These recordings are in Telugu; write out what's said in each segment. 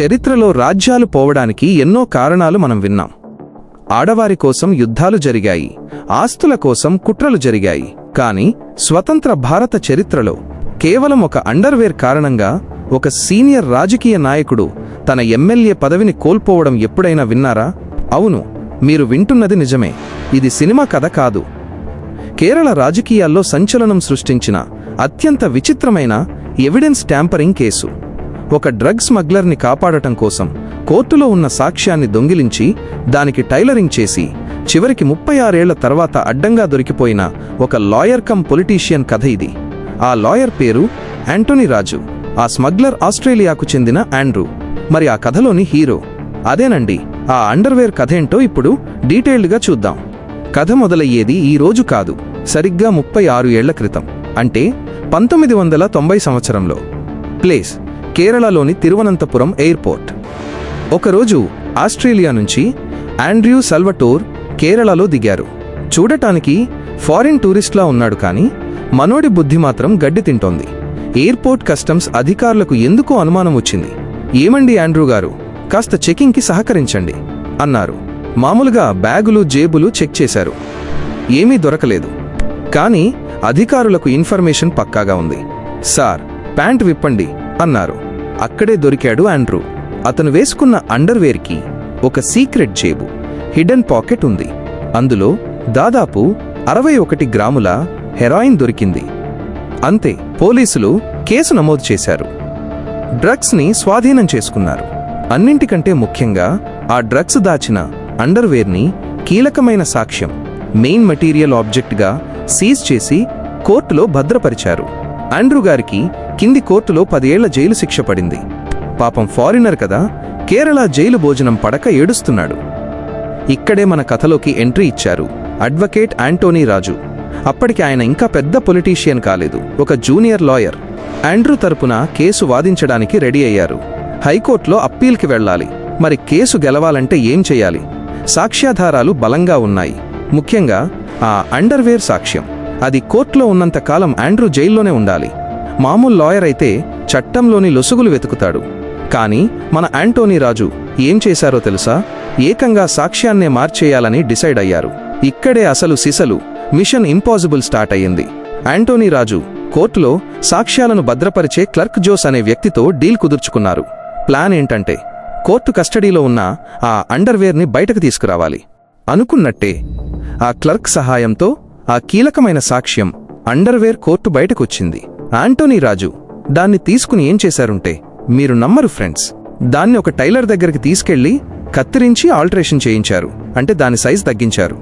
చరిత్రలో రాజ్యాలు పోవడానికి ఎన్నో కారణాలు మనం విన్నాం. ఆడవారి కోసం యుద్ధాలు జరిగాయి, ఆస్తుల కోసం కుట్రలు జరిగాయి. కానీ స్వతంత్ర భారత చరిత్రలో కేవలం ఒక అండర్వేర్ కారణంగా ఒక సీనియర్ రాజకీయ నాయకుడు తన ఎమ్మెల్యే పదవిని కోల్పోవడం ఎప్పుడైనా విన్నారా? అవును, మీరు వింటున్నది నిజమే. ఇది సినిమా కథ కాదు. కేరళ రాజకీయాల్లో సంచలనం సృష్టించిన అత్యంత విచిత్రమైన ఎవిడెన్స్ ట్యాంపరింగ్ కేసు. ఒక డ్రగ్ స్మగ్లర్ని కాపాడటం కోసం కోర్టులో ఉన్న సాక్ష్యాన్ని దొంగిలించి దానికి టైలరింగ్ చేసి చివరికి 36 ఏళ్ల తర్వాత అడ్డంగా దొరికిపోయిన ఒక లాయర్ కమ్ పొలిటీషియన్ కథ ఇది. ఆ లాయర్ పేరు యాంటోనీ రాజు, ఆ స్మగ్లర్ ఆస్ట్రేలియాకు చెందిన ఆండ్రూ. మరి ఆ కథలోని హీరో అదేనండి. ఆ అండర్వేర్ కథేంటో ఇప్పుడు డీటెయిల్డ్గా చూద్దాం. కథ మొదలయ్యేది ఈ రోజు కాదు, సరిగ్గా 36 ఏళ్ల క్రితం, అంటే 1990 సంవత్సరంలో. ప్లేస్ కేరళలోని తిరువనంతపురం ఎయిర్పోర్ట్. ఒకరోజు ఆస్ట్రేలియా నుంచి ఆండ్రూ సల్వటోర్ కేరళలో దిగారు. చూడటానికి ఫారిన్ టూరిస్ట్లా ఉన్నాడు, కానీ మనోడి బుద్ధి మాత్రం గడ్డి తింటోంది. ఎయిర్పోర్ట్ కస్టమ్స్ అధికారులకు ఎందుకో అనుమానం వచ్చింది. ఏమండి ఆండ్రూ గారు, కాస్త చెకింగ్కి సహకరించండి అన్నారు. మామూలుగా బ్యాగులు జేబులు చెక్ చేశారు. ఏమీ దొరకలేదు. కానీ అధికారులకు ఇన్ఫర్మేషన్ పక్కాగా ఉంది. సార్, ప్యాంట్ విప్పండి అన్నారు. అక్కడే దొరికాడు ఆండ్రూ. అతను వేసుకున్న అండర్వేర్కి ఒక సీక్రెట్ జేబు, హిడెన్ పాకెట్ ఉంది. అందులో దాదాపు 61 గ్రాముల హెరాయిన్ దొరికింది. అంతే, పోలీసులు కేసు నమోదు చేశారు. డ్రగ్స్ని స్వాధీనం చేసుకున్నారు. అన్నింటికంటే ముఖ్యంగా ఆ డ్రగ్స్ దాచిన అండర్వేర్ని కీలకమైన సాక్ష్యం, మెయిన్ మెటీరియల్ ఆబ్జెక్ట్గా సీజ్ చేసి కోర్టులో భద్రపరిచారు. ఆండ్రూ గారికి కింది కోర్టులో 10 ఏళ్ల జైలు శిక్ష పడింది. పాపం ఫారినర్ కదా, కేరళ జైలు భోజనం పడక ఏడుస్తున్నాడు. ఇక్కడే మన కథలోకి ఎంట్రీ ఇచ్చారు అడ్వకేట్ యాంటోనీ రాజు. అప్పటికి ఆయన ఇంకా పెద్ద పొలిటీషియన్ కాలేదు, ఒక జూనియర్ లాయర్. ఆండ్రూ తరపున కేసు వాదించడానికి రెడీ అయ్యారు. హైకోర్టులో అప్పీల్కి వెళ్లాలి. మరి కేసు గెలవాలంటే ఏం చెయ్యాలి? సాక్ష్యాధారాలు బలంగా ఉన్నాయి. ముఖ్యంగా ఆ అండర్వేర్ సాక్ష్యం. అది కోర్టులో ఉన్నంతకాలం ఆండ్రూ జైల్లోనే ఉండాలి. మామూలు లాయర్ అయితే చట్టంలోని లొసుగులు వెతుకుతాడు. కానీ మన యాంటోనీ రాజు ఏం చేశారో తెలుసా? ఏకంగా సాక్ష్యాన్నే మార్చేయాలని డిసైడ్ అయ్యారు. ఇక్కడే అసలు సిసలు మిషన్ ఇంపాసిబుల్ స్టార్ట్ అయ్యింది. యాంటోనీ రాజు కోర్టులో సాక్ష్యాలను భద్రపరిచే క్లర్క్ జోస్ అనే వ్యక్తితో డీల్ కుదుర్చుకున్నారు. ప్లాన్ ఏంటంటే, కోర్టు కస్టడీలో ఉన్న ఆ అండర్వేర్ని బయటకు తీసుకురావాలి. అనుకున్నట్టే ఆ క్లర్క్ సహాయంతో ఆ కీలకమైన సాక్ష్యం అండర్వేర్ కోర్టు బయటకొచ్చింది. యాంటోనీ రాజు దాన్ని తీసుకుని ఏం చేశారుంటే, మీరు నమ్మరు ఫ్రెండ్స్, దాన్ని ఒక టైలర్ దగ్గరికి తీసుకెళ్లి కత్తిరించి ఆల్టరేషన్ చేయించారు. అంటే దాని సైజ్ తగ్గించారు.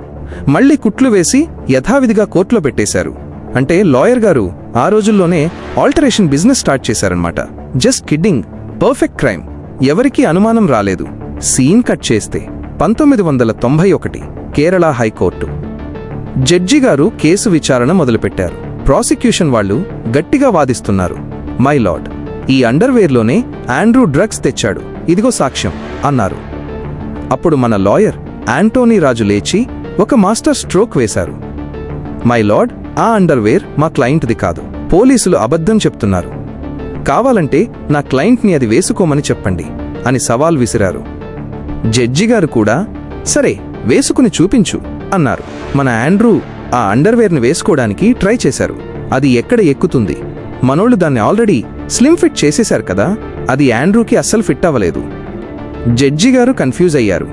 మళ్లీ కుట్లు వేసి యథావిధిగా కోర్టులో పెట్టేశారు. అంటే లాయర్ గారు ఆ రోజుల్లోనే ఆల్టరేషన్ బిజినెస్ స్టార్ట్ చేశారన్నమాట. Just kidding, perfect crime. ఎవరికీ అనుమానం రాలేదు. సీన్ కట్ చేస్తే 1991 కేరళ హైకోర్టు. జడ్జి గారు కేసు విచారణ మొదలుపెట్టారు. ప్రాసిక్యూషన్ వాళ్ళు గట్టిగా వాదిస్తున్నారు. మై లార్డ్, ఈ అండర్వేర్లోనే ఆండ్రూ డ్రగ్స్ తెచ్చాడు, ఇదిగో సాక్ష్యం అన్నారు. అప్పుడు మన లాయర్ యాంటోనీ రాజు లేచి ఒక మాస్టర్ స్ట్రోక్ వేశారు. మై లార్డ్, ఆ అండర్వేర్ మా క్లయింట్ది కాదు. పోలీసులు అబద్ధం చెప్తున్నారు. కావాలంటే నా క్లయింట్ని అది వేసుకోమని చెప్పండి అని సవాల్ విసిరారు. జడ్జిగారు కూడా సరే వేసుకుని చూపించు అన్నారు. మన ఆండ్రూ ఆ అండర్వేర్ని వేసుకోవడానికి ట్రై చేశారు. అది ఎక్కడ ఎక్కుతుంది? మనోళ్ళు దాన్ని ఆల్రెడీ స్లిమ్ ఫిట్ చేసేశారు కదా. అది ఆండ్రూకి అస్సలు ఫిట్ అవ్వలేదు. జడ్జిగారు కన్ఫ్యూజ్ అయ్యారు.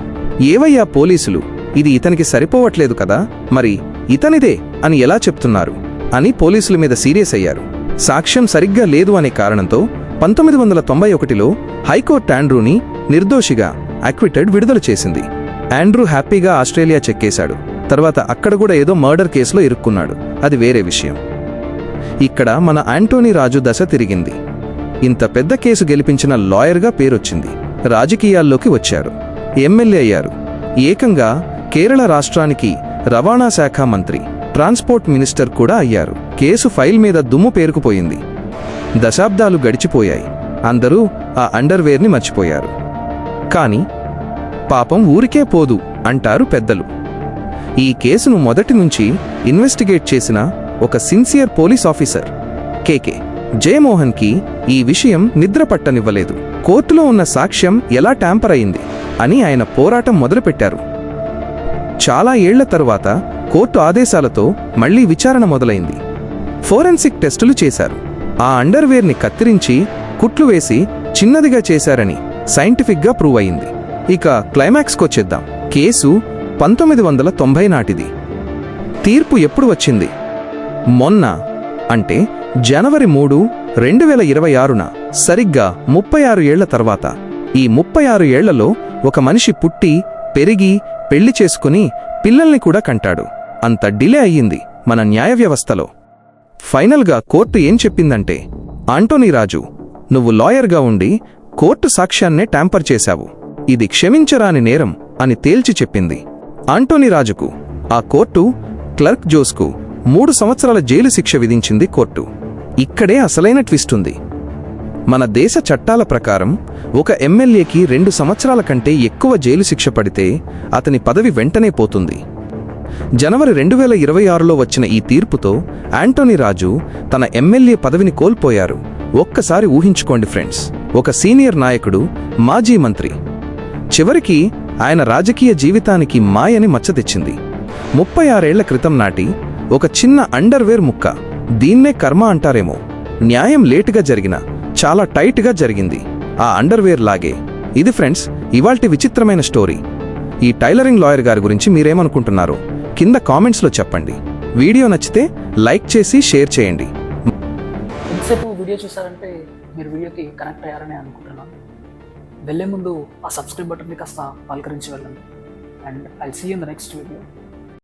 ఏవయ్యా పోలీసులు, ఇది ఇతనికి సరిపోవట్లేదు కదా, మరి ఇతనిదే అని ఎలా చెప్తున్నారు అని పోలీసుల మీద సీరియస్ అయ్యారు. సాక్ష్యం సరిగ్గా లేదు అనే కారణంతో 1991లో హైకోర్టు ఆండ్రూని నిర్దోషిగా అక్విటెడ్ విడుదల చేసింది. ఆండ్రూ హ్యాపీగా ఆస్ట్రేలియా చెక్కేశాడు. తర్వాత అక్కడ కూడా ఏదో మర్డర్ కేసులో ఇరుక్కున్నాడు, అది వేరే విషయం. ఇక్కడ మన యాంటోనీ రాజు దశ తిరిగింది. ఇంత పెద్ద కేసు గెలిపించిన లాయర్గా పేరొచ్చింది. రాజకీయాల్లోకి వచ్చారు. ఎమ్మెల్యే అయ్యారు. ఏకంగా కేరళ రాష్ట్రానికి రవాణా శాఖ మంత్రి, ట్రాన్స్పోర్ట్ మినిస్టర్ కూడా అయ్యారు. కేసు ఫైల్ మీద దుమ్ము పేరుకుపోయింది. దశాబ్దాలు గడిచిపోయాయి. అందరూ ఆ అండర్వేర్ని మర్చిపోయారు. కానీ పాపం ఊరికే పోదు అంటారు పెద్దలు. ఈ కేసును మొదటి నుంచి ఇన్వెస్టిగేట్ చేసిన ఒక సిన్సియర్ పోలీస్ ఆఫీసర్ కేకే జయమోహన్కి ఈ విషయం నిద్ర పట్టనివ్వలేదు. కోర్టులో ఉన్న సాక్ష్యం ఎలా ట్యాంపర్ అయింది అని ఆయన పోరాటం మొదలుపెట్టారు. చాలా ఏళ్ల తరువాత కోర్టు ఆదేశాలతో మళ్లీ విచారణ మొదలైంది. ఫోరెన్సిక్ టెస్టులు చేశారు. ఆ అండర్వేర్ని కత్తిరించి కుట్లు వేసి చిన్నదిగా చేశారని సైంటిఫిక్గా ప్రూవ్ అయింది. ఇక క్లైమాక్స్కొచ్చేద్దాం. కేసు 1990 నాటిది. తీర్పు ఎప్పుడు వచ్చింది? మొన్న, అంటే జనవరి 3, 2026న, సరిగ్గా 36 ఏళ్ల తర్వాత. ఈ 36 ఏళ్లలో ఒక మనిషి పుట్టి, పెరిగి, పెళ్లి చేసుకుని పిల్లల్ని కూడా కంటాడు. అంత డిలే అయ్యింది మన న్యాయ వ్యవస్థలో. ఫైనల్గా కోర్టు ఏం చెప్పిందంటే, ఆంటోనీ రాజు, నువ్వు లాయర్గా ఉండి కోర్టు సాక్ష్యాన్నే ట్యాంపర్ చేశావు. ఇది క్షమించరాని నేరం అని తేల్చి చెప్పింది. ఆంటోనీ రాజుకు, ఆ కోర్టు క్లర్క్ జోస్కు 3 సంవత్సరాల జైలు శిక్ష విధించింది కోర్టు. ఇక్కడే అసలైన ట్విస్ట్ ఉంది. మన దేశ చట్టాల ప్రకారం ఒక ఎమ్మెల్యేకి 2 సంవత్సరాల కంటే ఎక్కువ జైలు శిక్ష పడితే అతని పదవి వెంటనే పోతుంది. జనవరి 2026లో వచ్చిన ఈ తీర్పుతో ఆంటోనీ రాజు తన ఎమ్మెల్యే పదవిని కోల్పోయారు. ఒక్కసారి ఊహించుకోండి ఫ్రెండ్స్, ఒక సీనియర్ నాయకుడు, మాజీ మంత్రి. చివరికి ఆయన రాజకీయ జీవితానికి మాయని మచ్చ తెచ్చింది. 36 ఏళ్ల క్రితం నాటి ఒక చిన్న అండర్వేర్ ముక్క. దీన్నే కర్మ అంటారేమో. న్యాయం లేటుగా జరిగినా చాలా టైట్గా జరిగింది. ఆ అండర్వేర్ లాగే. ఇది ఫ్రెండ్స్ ఇవాల్టి విచిత్రమైన స్టోరీ. ఈ టైలరింగ్ లాయర్ గారి గురించి మీరేమనుకుంటున్నారో కింద కామెంట్స్లో చెప్పండి. వీడియో నచ్చితే లైక్ చేసి షేర్ చేయండి. ఎంతసేపు వీడియో చూసారంటే మీరు వీడియోకి కనెక్ట్ అయ్యారని అనుకుంటున్నాను. వెళ్ళే ముందు ఆ సబ్స్క్రైబ్ బటన్ని కాస్త పలకరించి వెళ్ళండి. And I'll see you in the next video.